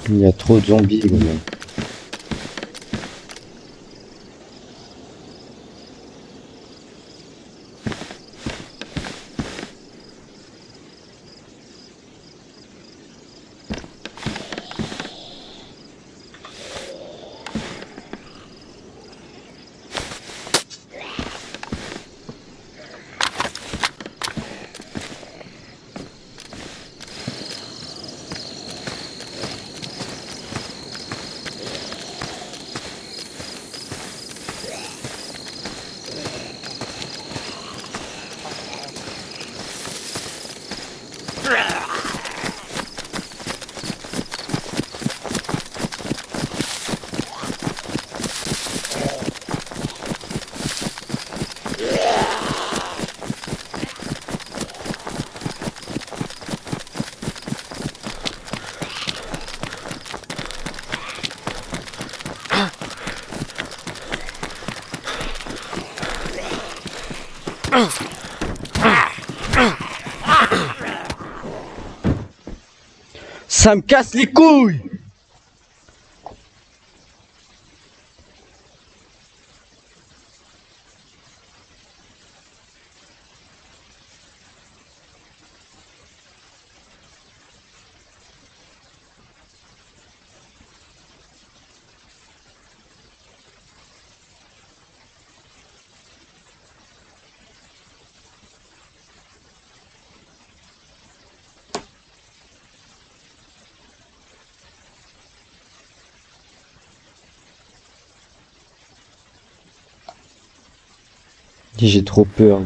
Il y a trop de zombies, gros. Ça me casse les couilles! J'ai trop peur.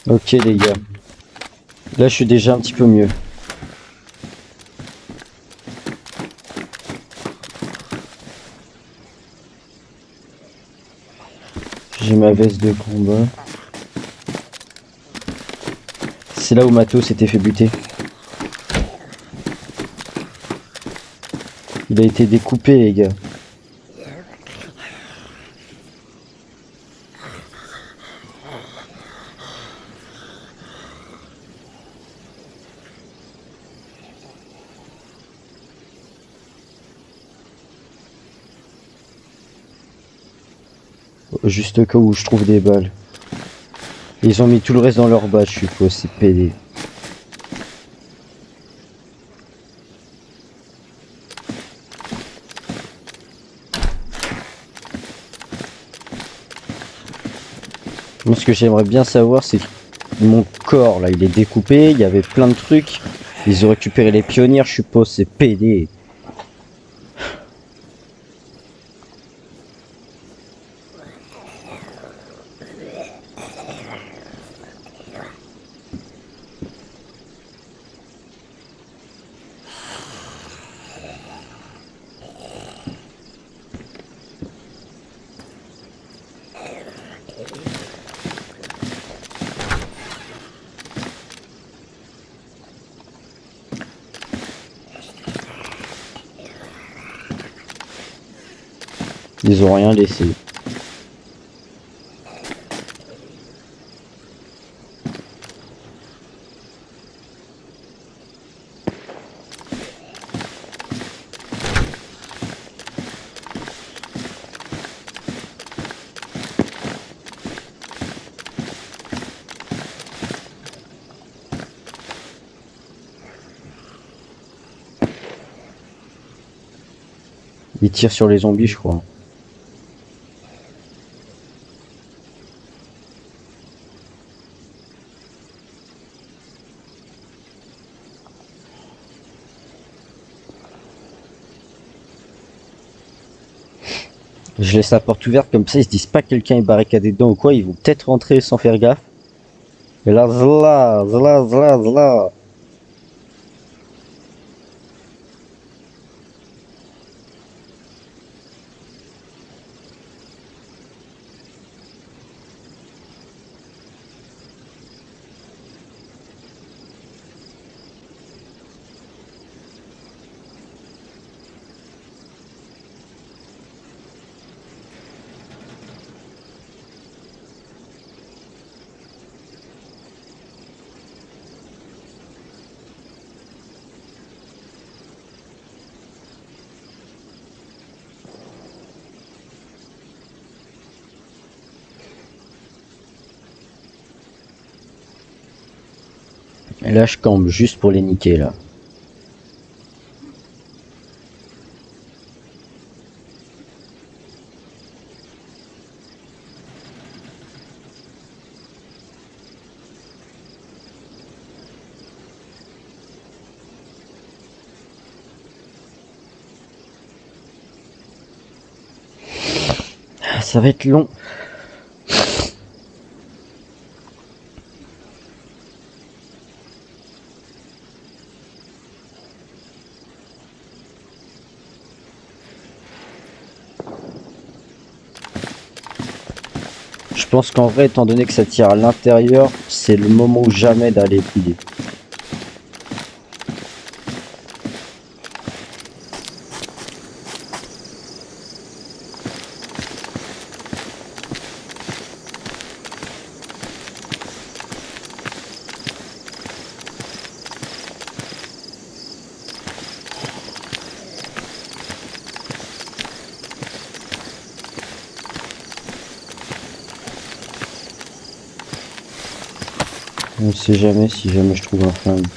Ok les gars. Là je suis déjà un petit peu mieux. J'ai ma veste de combat. C'est là où Mato s'était fait buter. Il a été découpé les gars. Juste au cas où je trouve des balles. Ils ont mis tout le reste dans leur bas, je suppose, c'est pédé. Moi ce que j'aimerais bien savoir c'est que mon corps là il est découpé, il y avait plein de trucs. Ils ont récupéré les pionnières, je suppose, c'est pédé. Ils ont rien laissé. Ils tirent sur les zombies, je crois. Je laisse la porte ouverte comme ça, ils se disent pas que quelqu'un est barricadé dedans ou quoi, ils vont peut-être rentrer sans faire gaffe. Et là, zla, zla, zla, zla. Et là, je campe juste pour les niquer, là. Ça va être long. Je pense qu'en vrai, étant donné que ça tire à l'intérieur, c'est le moment ou jamais d'aller fouiller. On ne sait jamais si jamais je trouve un flingue.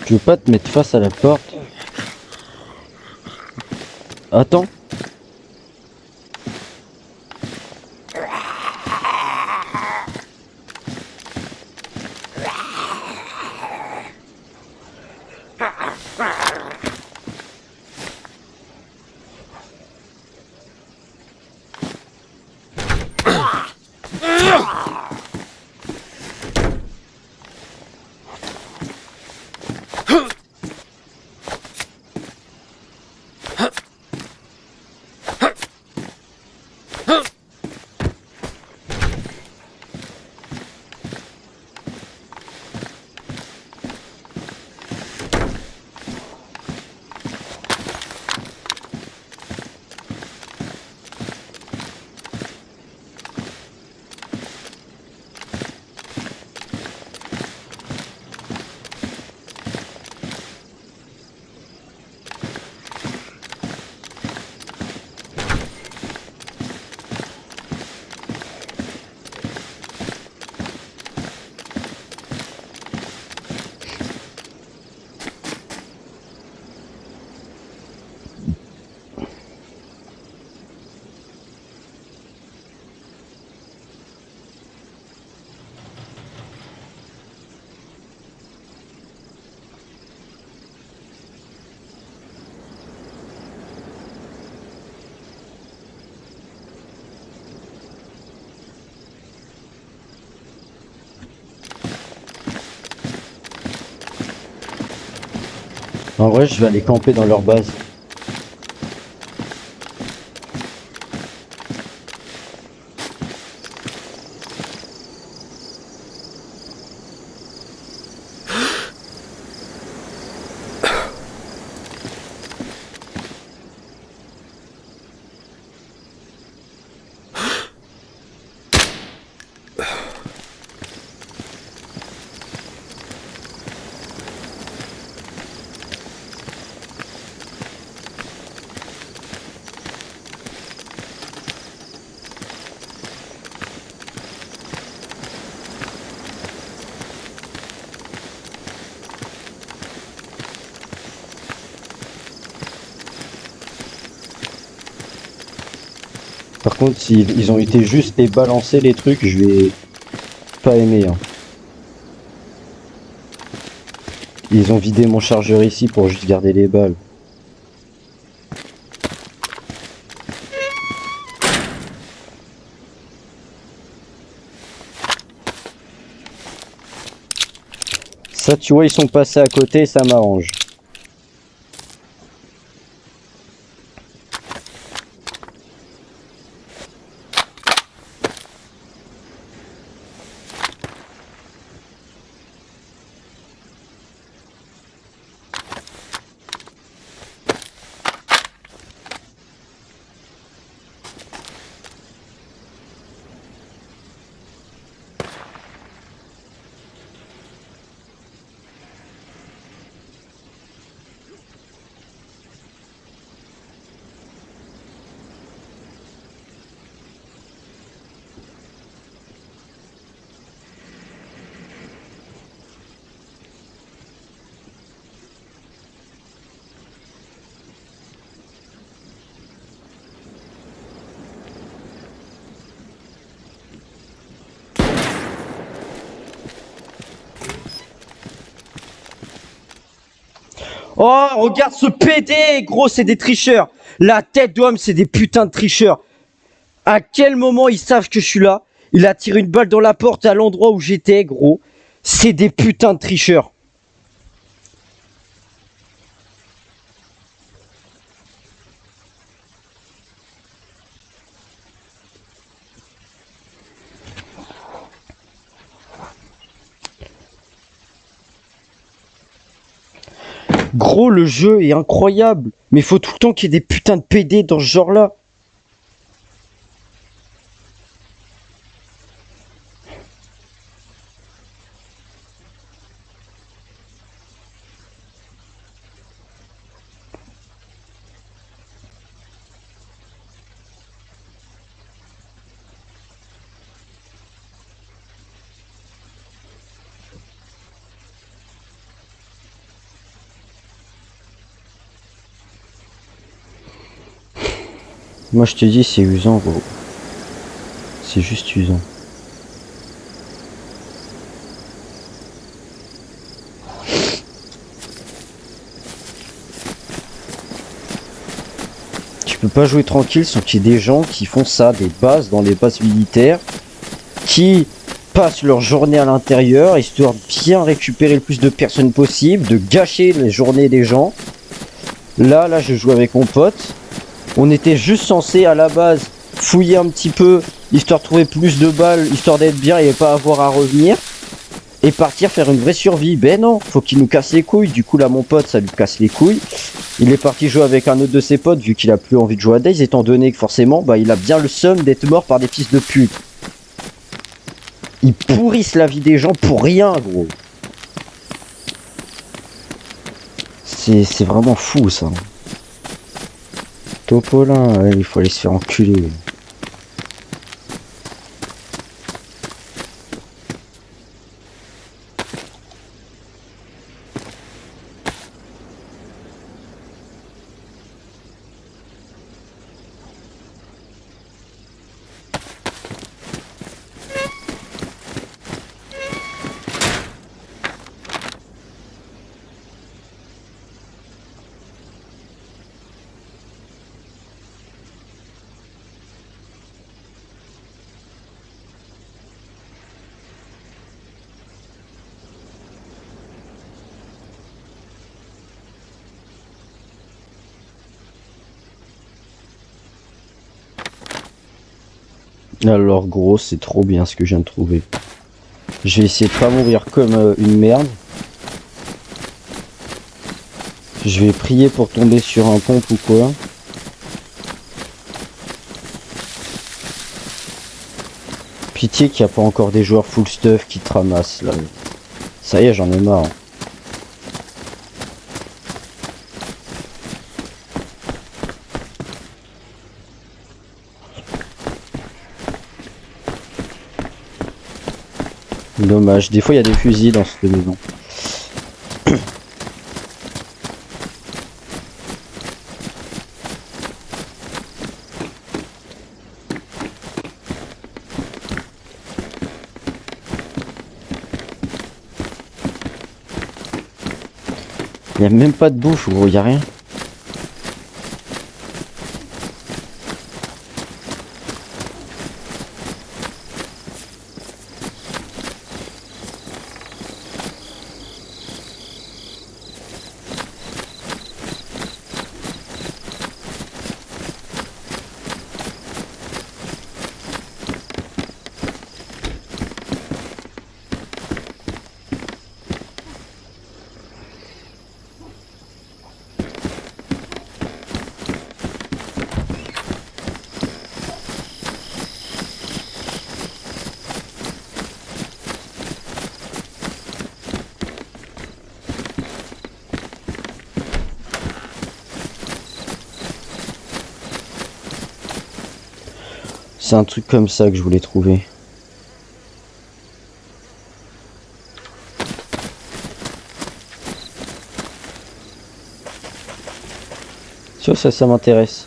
Tu veux pas te mettre face à la porte? Attends. En vrai, je vais aller camper dans leur base. Par contre, s'ils ont été juste et balancer les trucs, je vais pas aimer. Hein. Ils ont vidé mon chargeur ici pour juste garder les balles. Ça, tu vois, ils sont passés à côté, ça m'arrange. Oh, regarde ce PD, gros, c'est des tricheurs. La tête d'homme, c'est des putains de tricheurs. À quel moment ils savent que je suis là? Il a tiré une balle dans la porte à l'endroit où j'étais, gros. C'est des putains de tricheurs. Gros, le jeu est incroyable. Mais faut tout le temps qu'il y ait des putains de PD dans ce genre-là. Moi, je te dis, c'est usant, gros. C'est juste usant. Tu peux pas jouer tranquille sans qu'il y ait des gens qui font ça, des bases dans les bases militaires, qui passent leur journée à l'intérieur, histoire de bien récupérer le plus de personnes possible, de gâcher les journées des gens. Là, je joue avec mon pote. On était juste censé, à la base, fouiller un petit peu, histoire de trouver plus de balles, histoire d'être bien et pas avoir à revenir. Et partir faire une vraie survie. Ben non, faut qu'il nous casse les couilles. Du coup, là, mon pote, ça lui casse les couilles. Il est parti jouer avec un autre de ses potes, vu qu'il a plus envie de jouer à Days, étant donné que forcément, bah, il a bien le seum d'être mort par des fils de pute. Ils pourrissent la vie des gens pour rien, gros. C'est vraiment fou, ça. Topolin, ouais, il faut aller se faire enculer. Alors gros, c'est trop bien ce que je viens de trouver. Je vais essayer de pas mourir comme une merde. Je vais prier pour tomber sur un pompe ou quoi. Pitié qu'il n'y a pas encore des joueurs full stuff qui te ramassent là. Ça y est, j'en ai marre. Dommage, des fois il y a des fusils dans cette maison. Il n'y a même pas de bouffe, gros, il n'y a rien. C'est un truc comme ça que je voulais trouver. Tu vois, ça m'intéresse.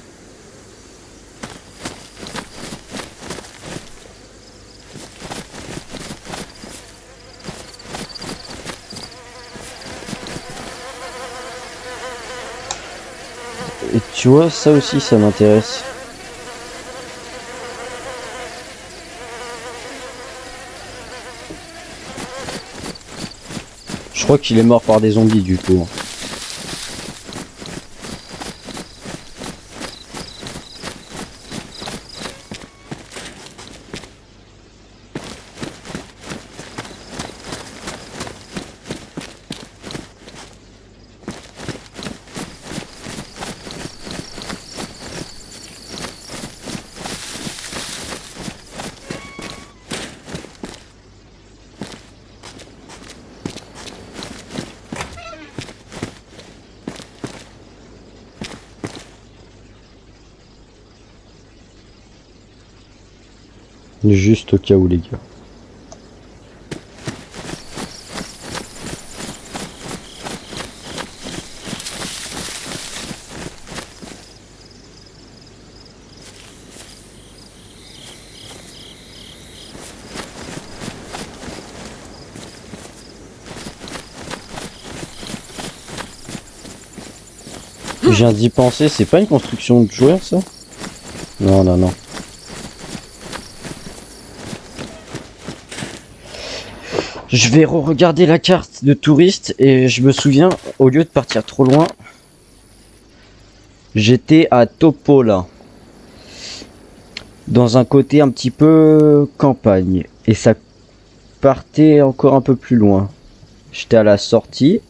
Et tu vois, ça aussi, ça m'intéresse. Je crois qu'il est mort par des zombies du coup. Juste au cas où les gars. Je viens d'y penser, c'est pas une construction de joueur ça? Non, non, non. Je vais re-regarder la carte de touriste et je me souviens, au lieu de partir trop loin, j'étais à Topola. Dans un côté un petit peu campagne. Et ça partait encore un peu plus loin. J'étais à la sortie.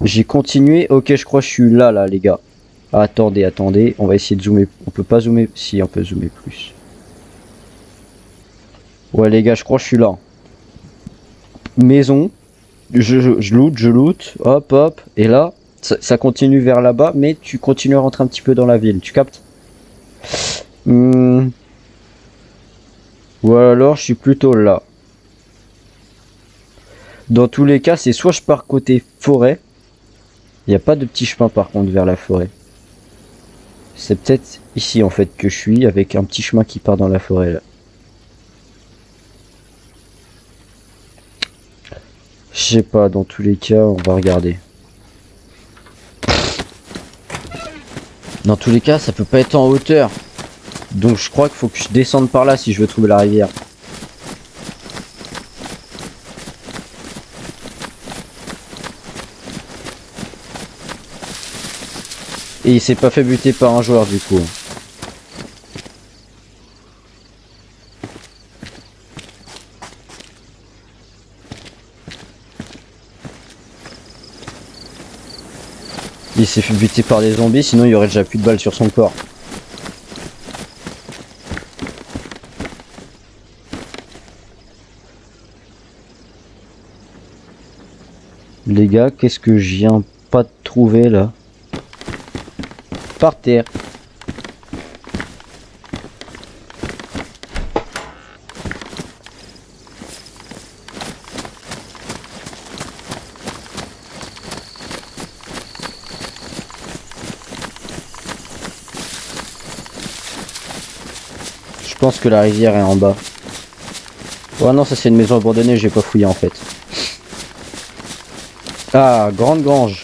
J'ai continué. Ok, je crois que je suis là, les gars. Attendez, attendez. On va essayer de zoomer. On peut pas zoomer. Si, on peut zoomer plus. Ouais, les gars, je crois que je suis là. Maison. Je loot. Hop, hop. Et là, ça continue vers là-bas. Mais tu continues à rentrer un petit peu dans la ville. Tu captes? Ou alors, je suis plutôt là. Dans tous les cas, c'est soit je pars côté forêt. Il n'y a pas de petit chemin par contre vers la forêt. C'est peut-être ici en fait que je suis avec un petit chemin qui part dans la forêt là. Je sais pas, dans tous les cas, on va regarder. Dans tous les cas, ça peut pas être en hauteur. Donc je crois qu'il faut que je descende par là si je veux trouver la rivière. Et il s'est pas fait buter par un joueur du coup. Il s'est fait buter par des zombies, sinon il y aurait déjà plus de balles sur son corps. Les gars, qu'est-ce que je viens pas de trouver là? Par terre. Je pense que la rivière est en bas. Oh non, ça c'est une maison abandonnée, j'ai pas fouillé en fait. Ah, grande grange.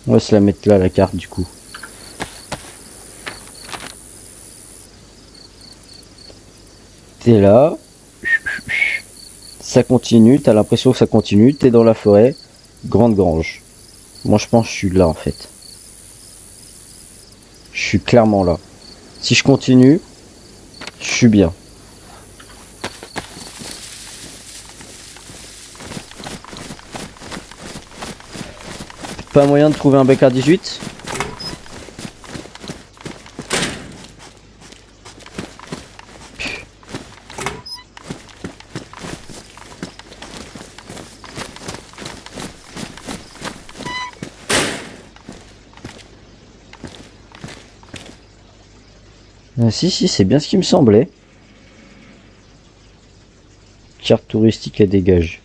On va se la mettre là, la carte du coup. T'es là. Ça continue, t'as l'impression que ça continue. T'es dans la forêt. Grande grange. Moi je pense que je suis là en fait. Je suis clairement là. Si je continue, je suis bien. Pas moyen de trouver un bec à 18? Ah, si, c'est bien ce qui me semblait. Carte touristique à dégage.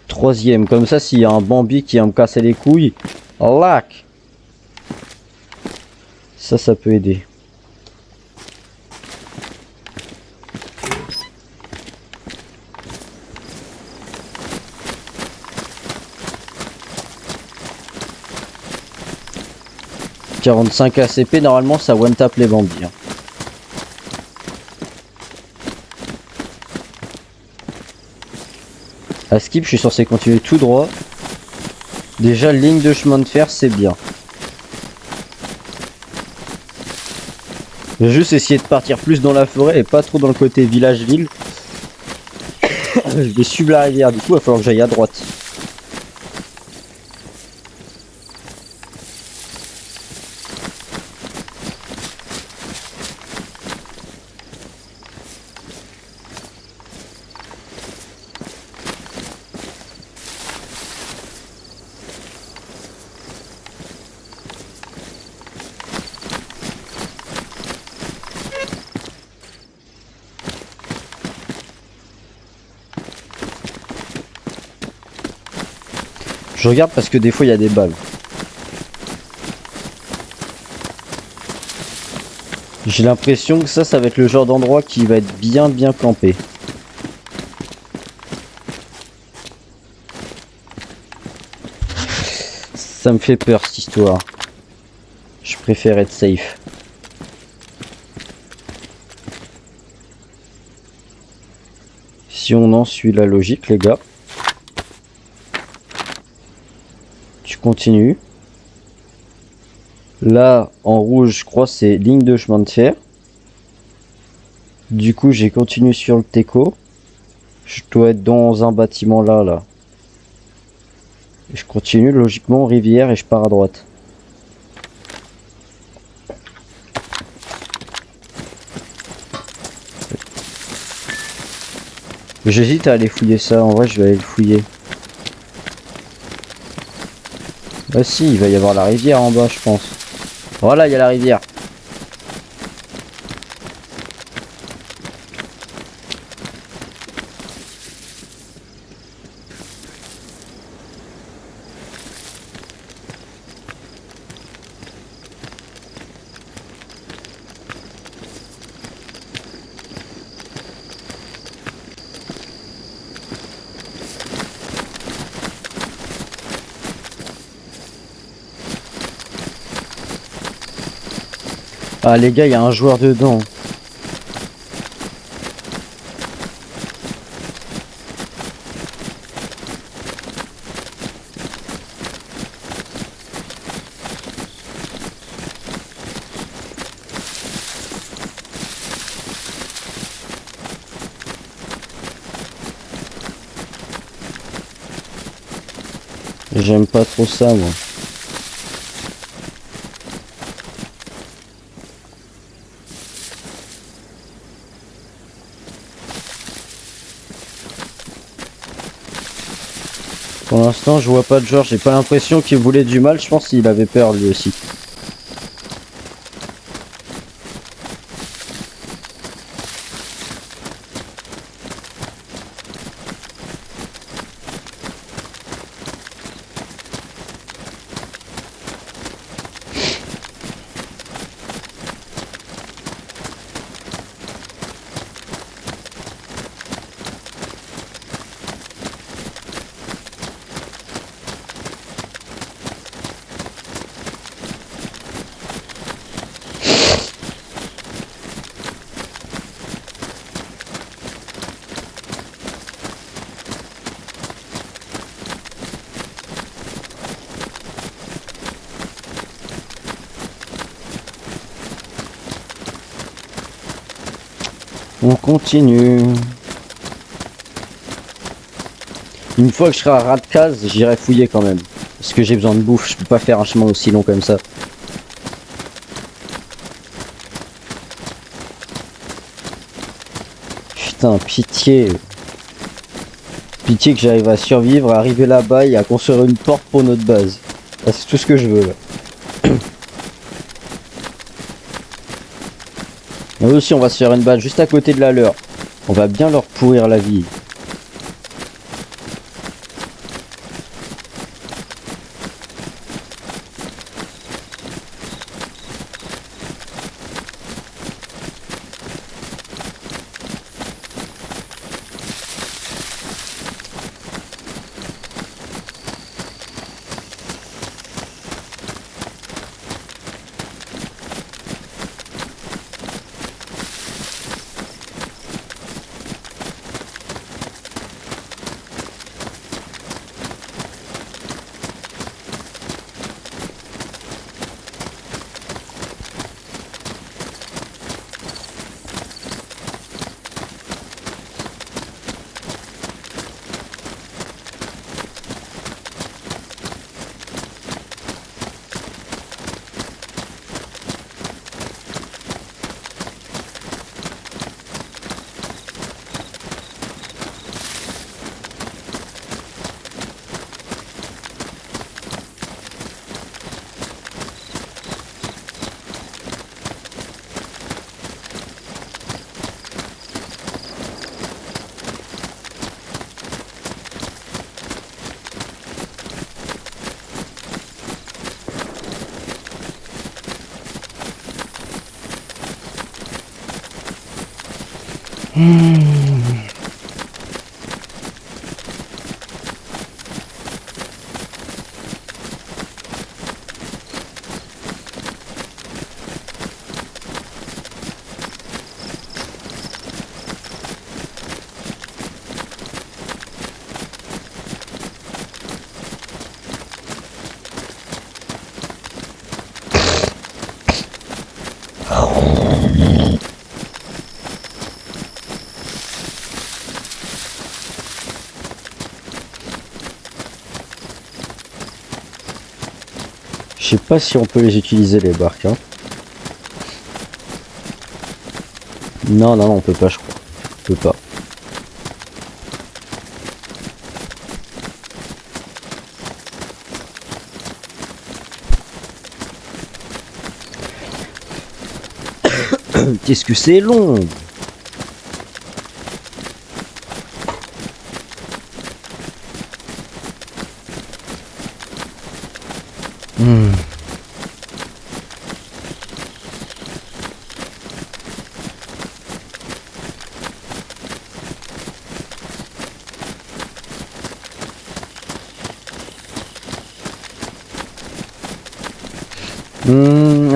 Troisième, comme ça s'il y a un Bambi qui va me casser les couilles, lac. Ça peut aider. « 45 ACP, normalement ça one tap les Bambis. Hein. À skip, je suis censé continuer tout droit. Déjà, ligne de chemin de fer, c'est bien. Je vais juste essayer de partir plus dans la forêt et pas trop dans le côté village-ville. Je vais suivre la rivière, du coup, il va falloir que j'aille à droite. Je regarde parce que des fois il y a des balles. J'ai l'impression que ça va être le genre d'endroit qui va être bien campé. Ça me fait peur cette histoire. Je préfère être safe. Si on en suit la logique, les gars. Tu continues. Là, en rouge, je crois c'est ligne de chemin de fer. Du coup, j'ai continué sur le Teco. Je dois être dans un bâtiment là. Et je continue logiquement rivière et je pars à droite. J'hésite à aller fouiller ça. En vrai, je vais aller le fouiller. Ah si, il va y avoir la rivière en bas, je pense. Voilà, il y a la rivière. Ah les gars, il y a un joueur dedans. J'aime pas trop ça, moi. Pour l'instant, je vois pas de genre, j'ai pas l'impression qu'il voulait du mal, je pense qu'il avait peur lui aussi. On continue. Une fois que je serai à ras de case, j'irai fouiller quand même. Parce que j'ai besoin de bouffe, je peux pas faire un chemin aussi long comme ça. Putain, pitié. Pitié que j'arrive à survivre, à arriver là-bas et à construire une porte pour notre base. Ah, c'est tout ce que je veux là. Nous aussi on va se faire une base juste à côté de la leur. On va bien leur pourrir la vie. Je sais pas si on peut les utiliser les barques, hein. Non, non, non, on peut pas, je crois. On peut pas. Qu'est-ce que c'est long!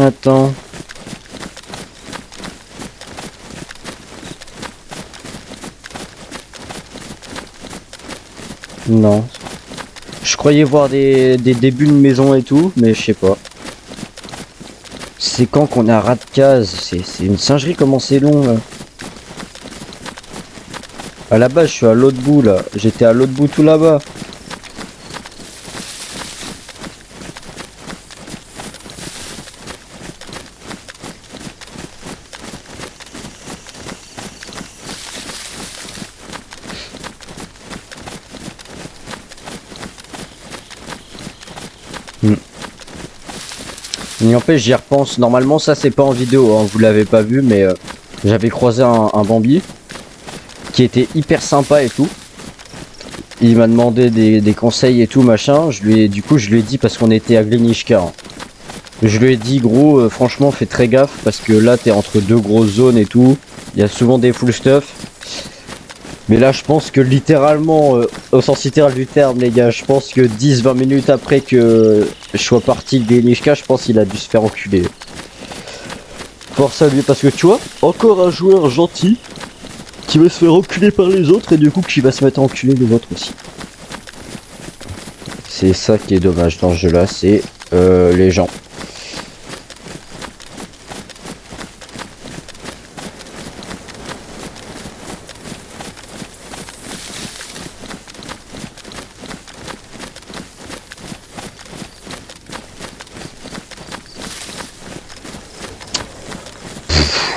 Attends. Non. Je croyais voir des débuts de maison et tout, mais je sais pas. C'est quand qu'on a ras de case? C'est une singerie comment c'est long là. À la base je suis à l'autre bout là. J'étais à l'autre bout tout là-bas. N'empêche, j'y repense. Normalement, ça c'est pas en vidéo, hein, vous l'avez pas vu, mais j'avais croisé un Bambi qui était hyper sympa et tout. Il m'a demandé des conseils et tout machin. Du coup, je lui ai dit parce qu'on était à Glenishka. Hein. Je lui ai dit gros, franchement, fais très gaffe parce que là, t'es entre deux grosses zones et tout. Il y a souvent des full stuff. Mais là, je pense que littéralement, au sens littéral du terme, les gars, je pense que 10-20 minutes après que je sois parti de Glenishka, je pense qu'il a dû se faire enculer. Force à lui, parce que tu vois, encore un joueur gentil qui va se faire enculer par les autres et du coup qui va se mettre à enculer les autres aussi. C'est ça qui est dommage dans ce jeu-là, c'est les gens.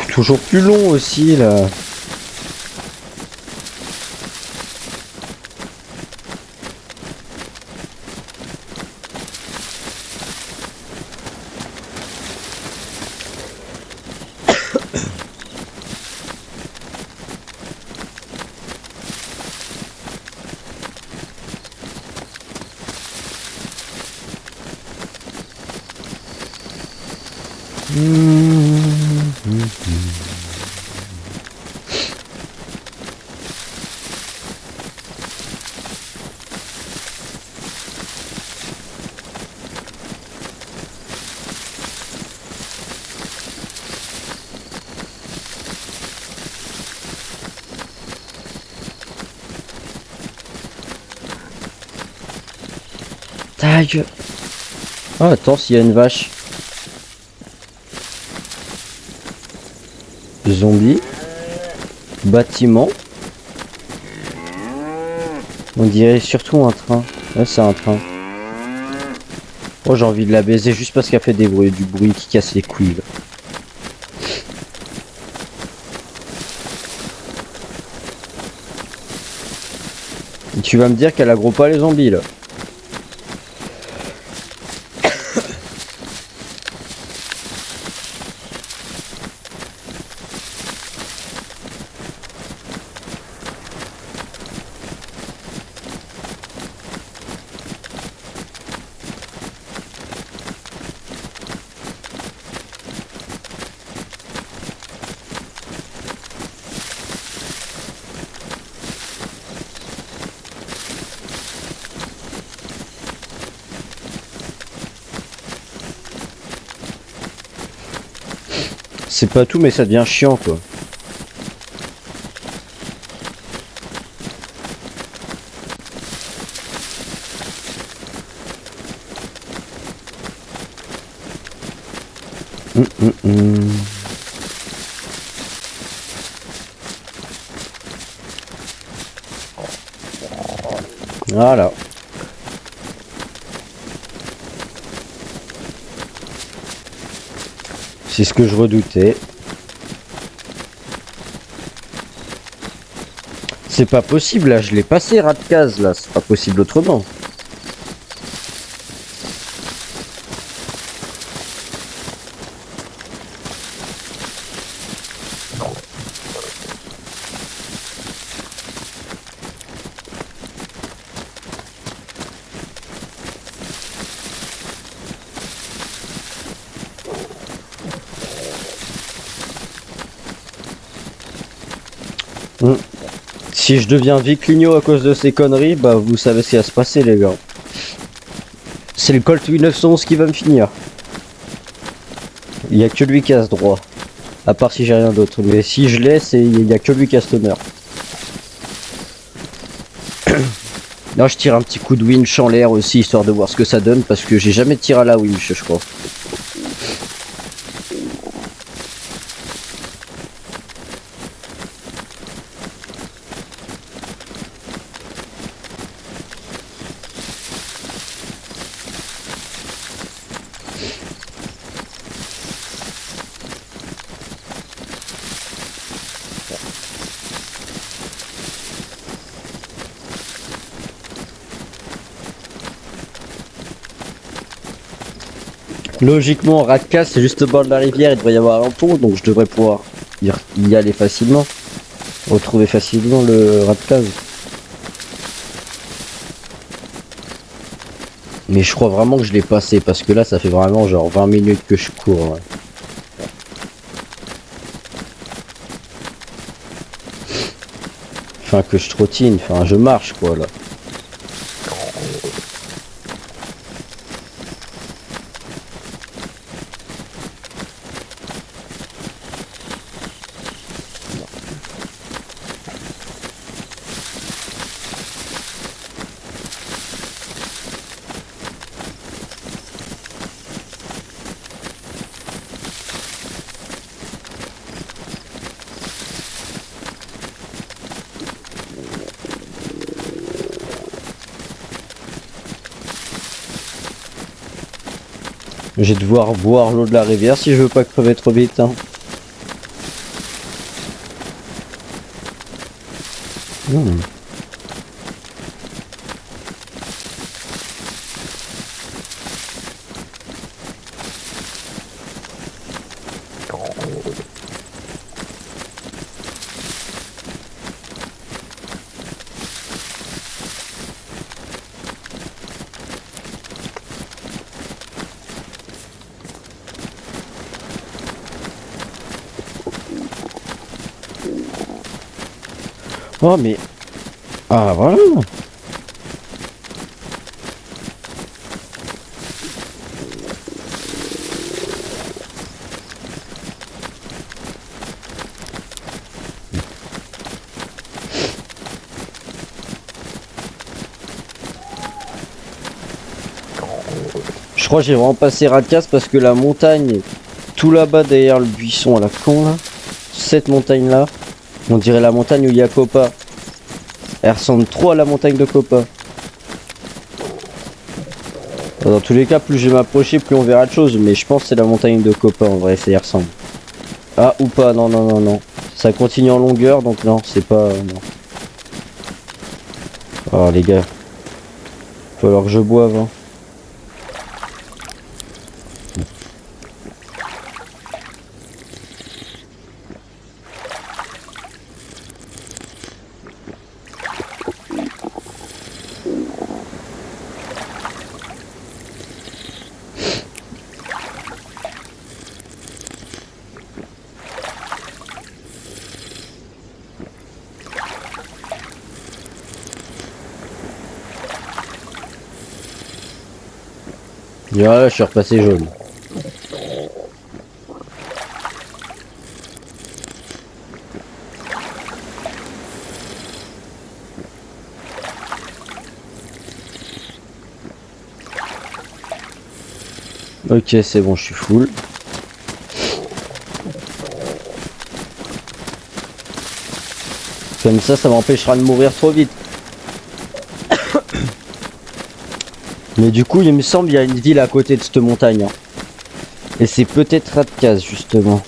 Toujours plus long aussi là. Ta gueule. Ah, attends, s'il y a une vache. Zombie. Bâtiment. On dirait surtout un train. Ouais, c'est un train. Oh, j'ai envie de la baiser juste parce qu'elle fait du bruit qui casse les couilles. Là. Et tu vas me dire qu'elle aggro pas les zombies là. C'est pas tout, mais ça devient chiant quoi. Voilà. C'est ce que je redoutais. C'est pas possible là, je l'ai passé rat de case là, c'est pas possible autrement. Si je deviens vicligno à cause de ces conneries, bah vous savez ce qui va se passer les gars. C'est le Colt 8911 qui va me finir. Il y a que lui qui a ce droit. À part si j'ai rien d'autre. Mais si je l'ai, il y a que lui qui a ce honneur. Là je tire un petit coup de winch en l'air aussi, histoire de voir ce que ça donne, parce que j'ai jamais tiré à la winch je crois. Logiquement, Radcast, c'est juste au bord de la rivière, il devrait y avoir un pont, donc je devrais pouvoir y aller facilement. Retrouver facilement le Radcast. Mais je crois vraiment que je l'ai passé, parce que là, ça fait vraiment genre 20 minutes que je cours. Ouais. Enfin, que je trottine, enfin, je marche, quoi, là. Je vais devoir boire l'eau de la rivière si je veux pas crever trop vite, hein. Hmm. Oh, mais... Ah, voilà. Je crois que j'ai vraiment passé Radcast parce que la montagne, tout là-bas derrière le buisson à la con là, cette montagne là, on dirait la montagne où il y a Copa. Elle ressemble trop à la montagne de Copa. Dans tous les cas, plus je vais m'approcher, plus on verra de choses, mais je pense que c'est la montagne de Copa en vrai, ça y ressemble. Ah ou pas, non non non non. Ça continue en longueur donc non, c'est pas... non. Oh les gars, il va falloir que je boive hein. Voilà, je suis repassé jaune. Ok, c'est bon, je suis full. Comme ça m'empêchera de mourir trop vite. Mais du coup, il me semble qu'il y a une ville à côté de cette montagne. Hein. Et c'est peut-être Radcast, justement.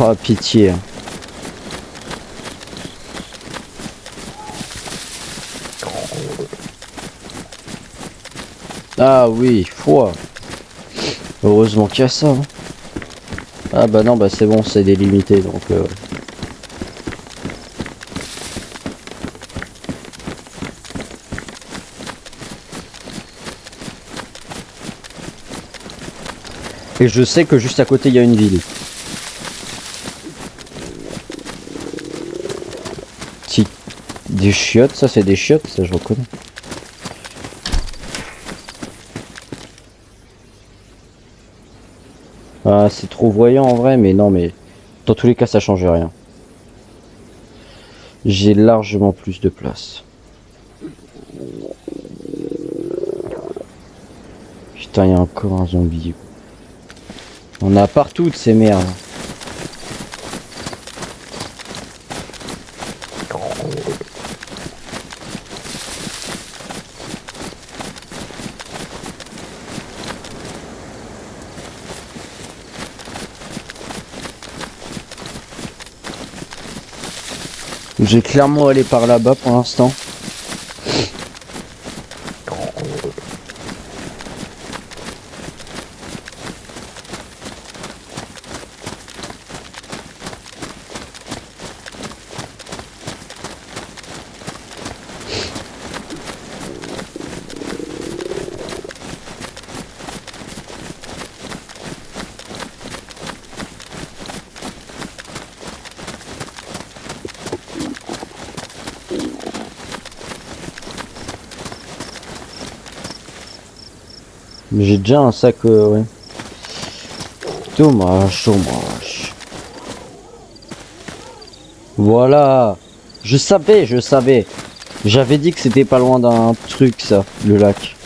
Oh, pitié. Ah oui, foi. Heureusement qu'il y a ça. Hein. Ah bah non, bah c'est bon, c'est délimité, donc... Et je sais que juste à côté, il y a une ville. Si... Des chiottes, ça c'est des chiottes, ça je reconnais. Ah, c'est trop voyant en vrai, mais non, mais... Dans tous les cas, ça change rien. J'ai largement plus de place. Putain, il y a encore un zombie. On a partout de ces merdes. J'ai clairement allé par là-bas pour l'instant. Mais j'ai déjà un sac, ouais. Dommage. Voilà. Je savais. J'avais dit que c'était pas loin d'un truc, ça, le lac.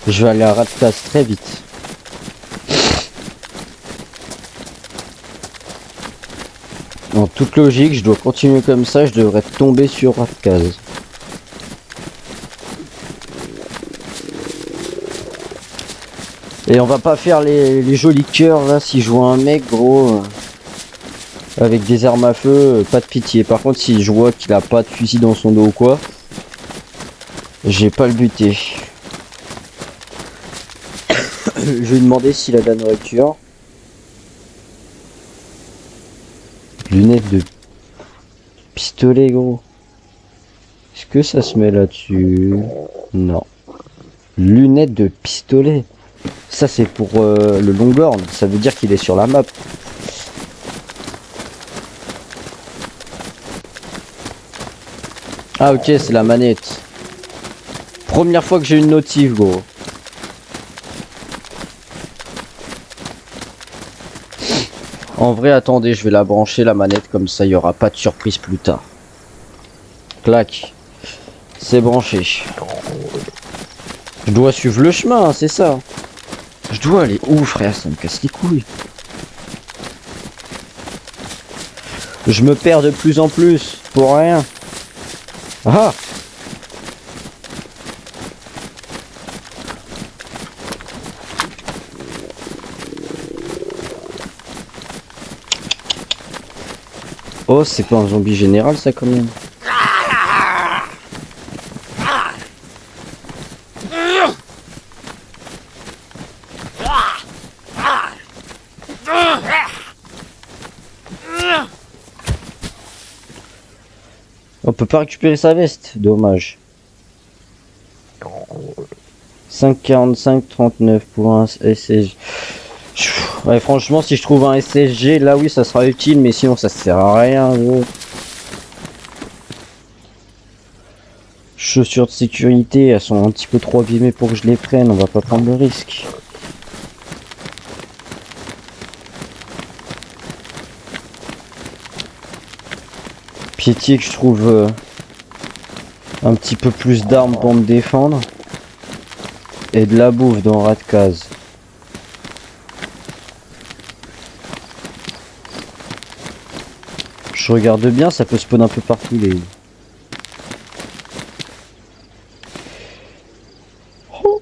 Je vais aller à Radcas très vite. En toute logique, je dois continuer comme ça, je devrais tomber sur Radcas. Et on va pas faire les jolis cœurs là si je vois un mec gros avec des armes à feu, pas de pitié. Par contre si je vois qu'il a pas de fusil dans son dos ou quoi, j'ai pas le buter. Je vais lui demander s'il a de la nourriture. Lunettes de pistolet gros. Est-ce que ça se met là-dessus? Non. Lunettes de pistolet. Ça c'est pour le Longhorn, ça veut dire qu'il est sur la map. Ah ok, c'est la manette. Première fois que j'ai une notif gros. En vrai attendez, je vais la brancher la manette comme ça il n'y aura pas de surprise plus tard. Clac. C'est branché. Je dois suivre le chemin, hein, c'est ça. Je dois aller où frère, ça me casse les couilles. Je me perds de plus en plus, pour rien. Ah! Oh, c'est pas un zombie général ça quand même. On peut pas récupérer sa veste, dommage. 5,45, 39 pour un SSG. Ouais, franchement, si je trouve un SSG, là oui, ça sera utile, mais sinon ça sert à rien, gros. Chaussures de sécurité, elles sont un petit peu trop abîmées pour que je les prenne, on va pas prendre le risque. Piétier que je trouve un petit peu plus d'armes pour me défendre. Et de la bouffe dans Radcas. Je regarde bien, ça peut spawn un peu partout les... Oh.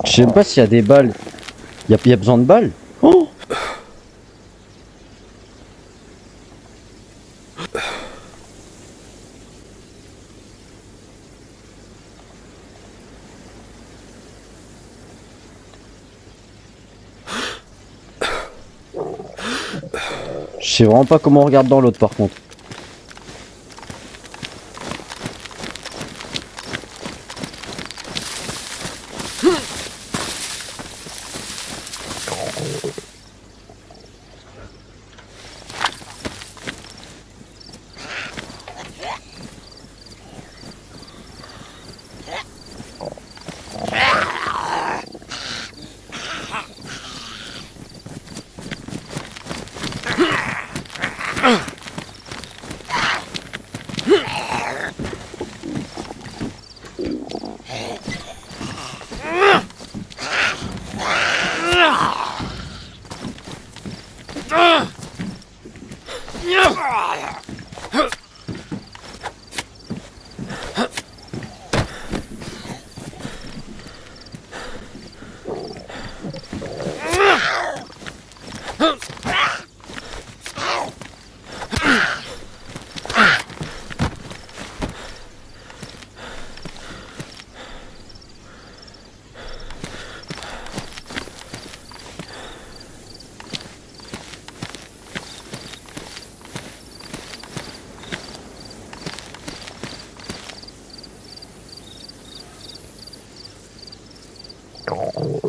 Je sais pas s'il y a des balles. Y a besoin de balles? Oh! Je sais vraiment pas comment on regarde dans l'autre par contre.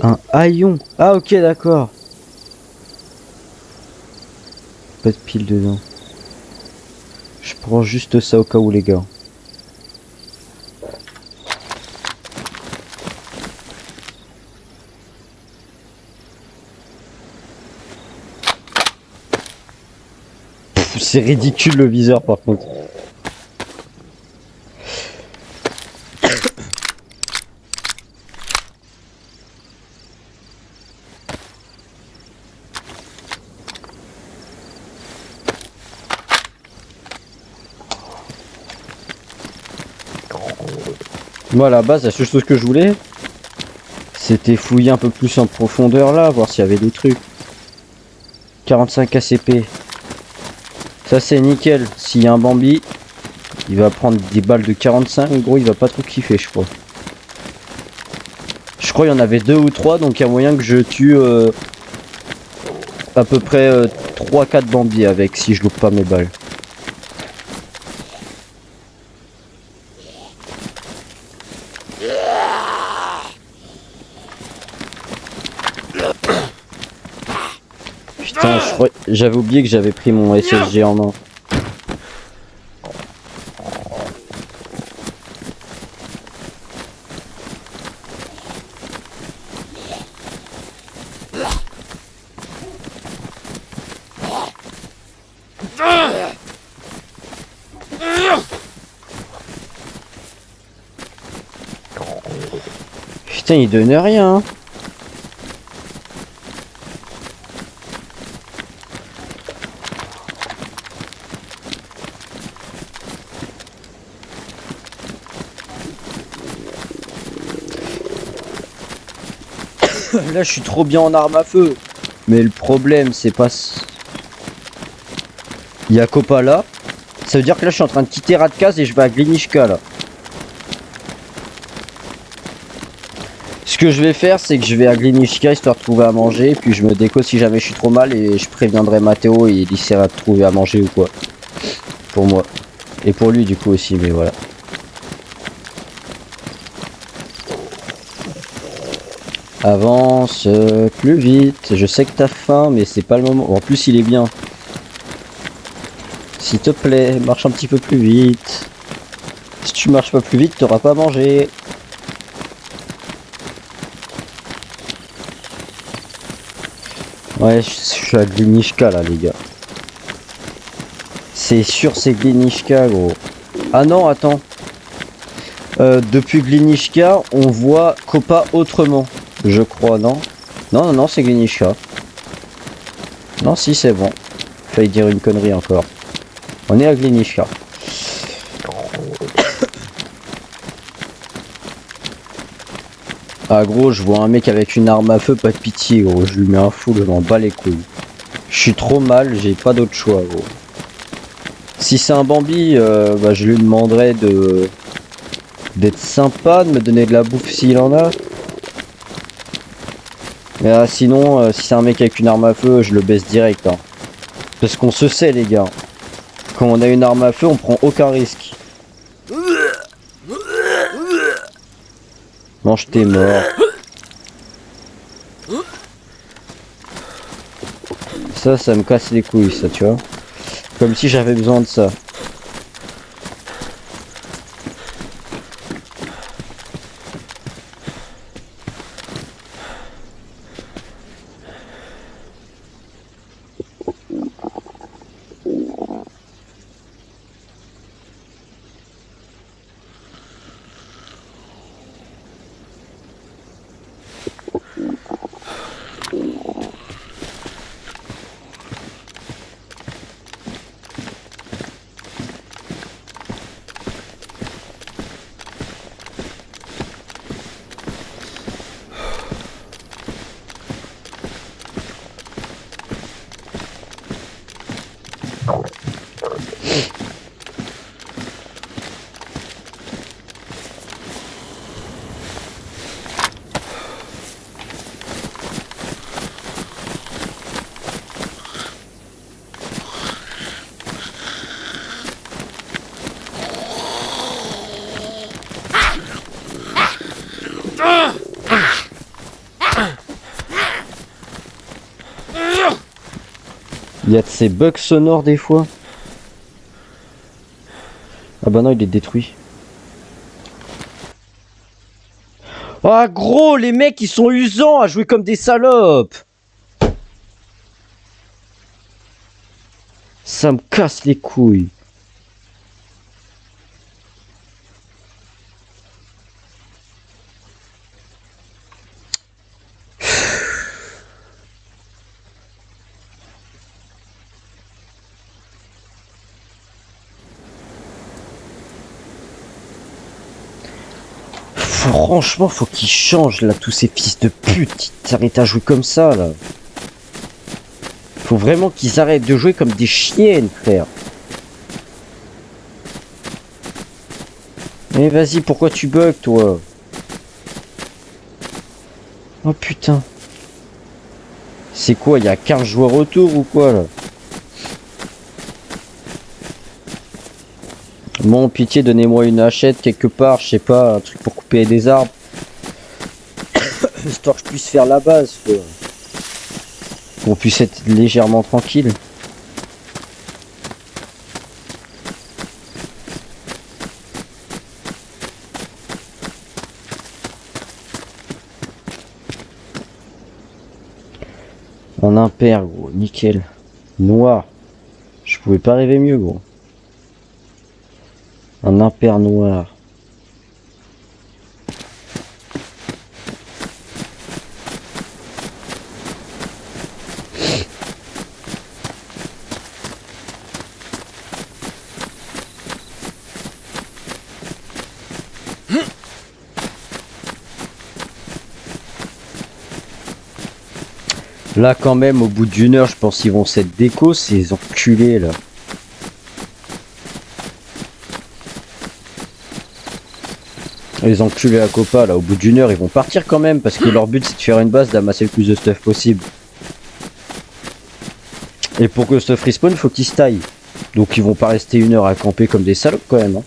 Un haillon. Ah ok d'accord. Pas de pile dedans. Je prends juste ça au cas où les gars. C'est ridicule le viseur par contre. Moi à la base la seule chose que je voulais c'était fouiller un peu plus en profondeur là, voir s'il y avait des trucs. 45 ACP. Ça c'est nickel. S'il y a un Bambi, il va prendre des balles de 45, gros il va pas trop kiffer je crois. Je crois qu'il y en avait 2 ou 3 donc il y a moyen que je tue à peu près 3-4 Bambi avec si je loupe pas mes balles. Putain, j'avais oublié que j'avais pris mon SSG en main. Putain, il donne rien. Hein. Là, je suis trop bien en arme à feu. Mais le problème, c'est pas... Il y a Copa là. Ça veut dire que là, je suis en train de quitter Radkaz et je vais à Glinishka là. Ce que je vais faire, c'est que je vais à Glinishka histoire de trouver à manger. Puis je me déco si jamais je suis trop mal et je préviendrai Mathéo et il essaiera de trouver à manger ou quoi. Pour moi. Et pour lui du coup aussi, mais voilà. Avance plus vite. Je sais que t'as faim, mais c'est pas le moment. En plus, il est bien. S'il te plaît, marche un petit peu plus vite. Si tu marches pas plus vite, t'auras pas à manger. Ouais, je suis à Glinishka là, les gars. C'est sûr, c'est Glinishka, gros. Ah non, attends. Depuis Glinishka, on voit Copa autrement. Je crois, non? Non, non, c'est Glinishka. Non, si, c'est bon. Failli dire une connerie encore. On est à Glinishka. Ah gros, je vois un mec avec une arme à feu, pas de pitié gros, je lui mets un fou, je m'en bats les couilles. Je suis trop mal, j'ai pas d'autre choix gros. Si c'est un Bambi, bah, je lui demanderai d'être sympa, de me donner de la bouffe s'il en a. Mais sinon, si c'est un mec avec une arme à feu, je le baisse direct. Hein. Parce qu'on se sait les gars, quand on a une arme à feu, on prend aucun risque. Mange tes morts. Ça me casse les couilles ça, tu vois. Comme si j'avais besoin de ça. Il y a de ces bugs sonores des fois. Ah bah non, il est détruit. Ah gros, les mecs ils sont usants à jouer comme des salopes. Ça me casse les couilles. Franchement, faut qu'ils changent là, tous ces fils de pute. Ils arrêtent à jouer comme ça là. Faut vraiment qu'ils arrêtent de jouer comme des chiennes, frère. Mais vas-y, pourquoi tu bugs, toi? Oh putain. C'est quoi, il y a 15 joueurs autour ou quoi là? Bon, pitié, donnez-moi une hachette quelque part, je sais pas, un truc pour couper des arbres. Histoire que je puisse faire la base, quoi. Qu'on puisse être légèrement tranquille. En impair, gros, nickel. Noir. Je pouvais pas rêver mieux, gros. Un impair noir. Là, quand même, au bout d'une heure, je pense qu'ils vont s'être déco, ces enculés, là. Les enculés à Copa, là, au bout d'une heure, ils vont partir quand même, parce que leur but, c'est de faire une base, d'amasser le plus de stuff possible. Et pour que le stuff respawn, faut qu'ils se taillent. Donc, ils vont pas rester une heure à camper comme des salopes, quand même, hein.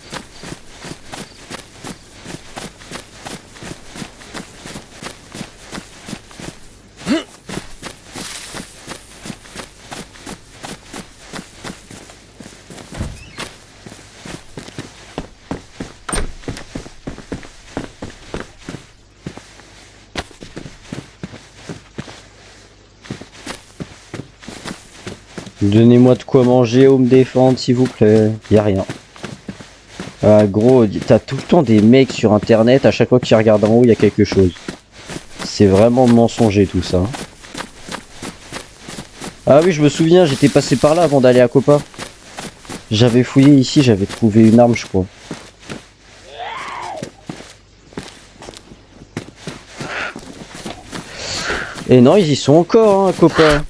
Donnez-moi de quoi manger ou me défendre, s'il vous plaît. Y a rien. Ah, gros, t'as tout le temps des mecs sur internet, à chaque fois qu'ils regardent en haut, il y a quelque chose. C'est vraiment mensonger tout ça. Ah oui, je me souviens, j'étais passé par là avant d'aller à Copa. J'avais fouillé ici, j'avais trouvé une arme, je crois. Et non, ils y sont encore, hein, à Copa.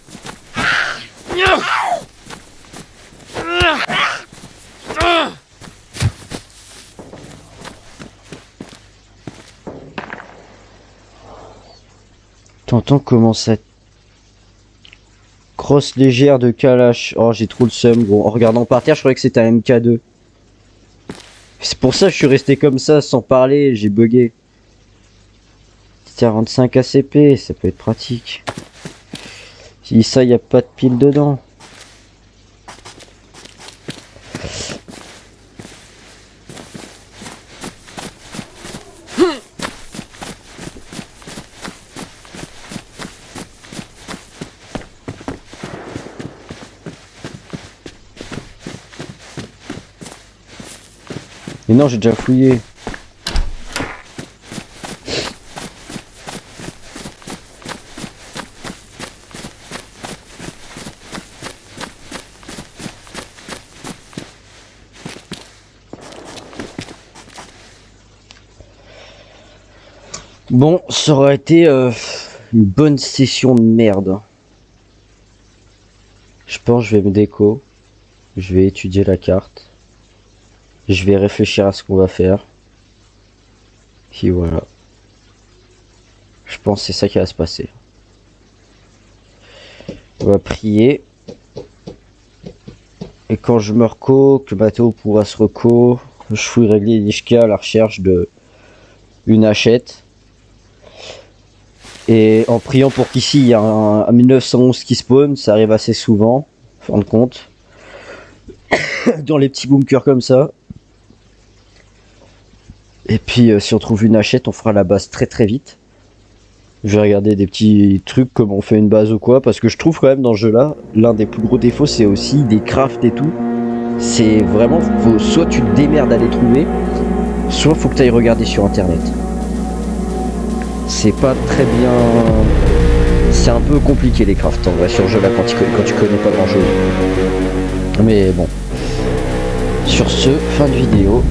T'entends comment ça... Crosse légère de Kalash. Oh, j'ai trop le seum, gros. En regardant par terre, je croyais que c'était un MK2. C'est pour ça que je suis resté comme ça, sans parler, j'ai bugué. 45 ACP, ça peut être pratique. Si ça, y a pas de pile dedans. Mais non, j'ai déjà fouillé. Bon, ça aurait été une bonne session de merde. Je pense que je vais me déco. Je vais étudier la carte. Je vais réfléchir à ce qu'on va faire. Puis voilà. Je pense que c'est ça qui va se passer. On va prier. Et quand je me reco, que Mathéo pourra se reco, je fouillerai l'Ishka à la recherche de une hachette. Et en priant pour qu'ici il y a un 1911 qui spawn, ça arrive assez souvent. fin de compte. Dans les petits bunkers comme ça. Et puis si on trouve une hachette, on fera la base très très vite. Je vais regarder des petits trucs comme on fait une base ou quoi, parce que je trouve quand même dans ce jeu là, l'un des plus gros défauts c'est aussi des crafts et tout. C'est vraiment, soit tu te démerdes à les trouver, soit faut que tu ailles regarder sur internet. C'est pas très bien, c'est un peu compliqué les crafts en vrai sur ce jeu là quand tu connais pas grand chose. Mais bon, sur ce, fin de vidéo.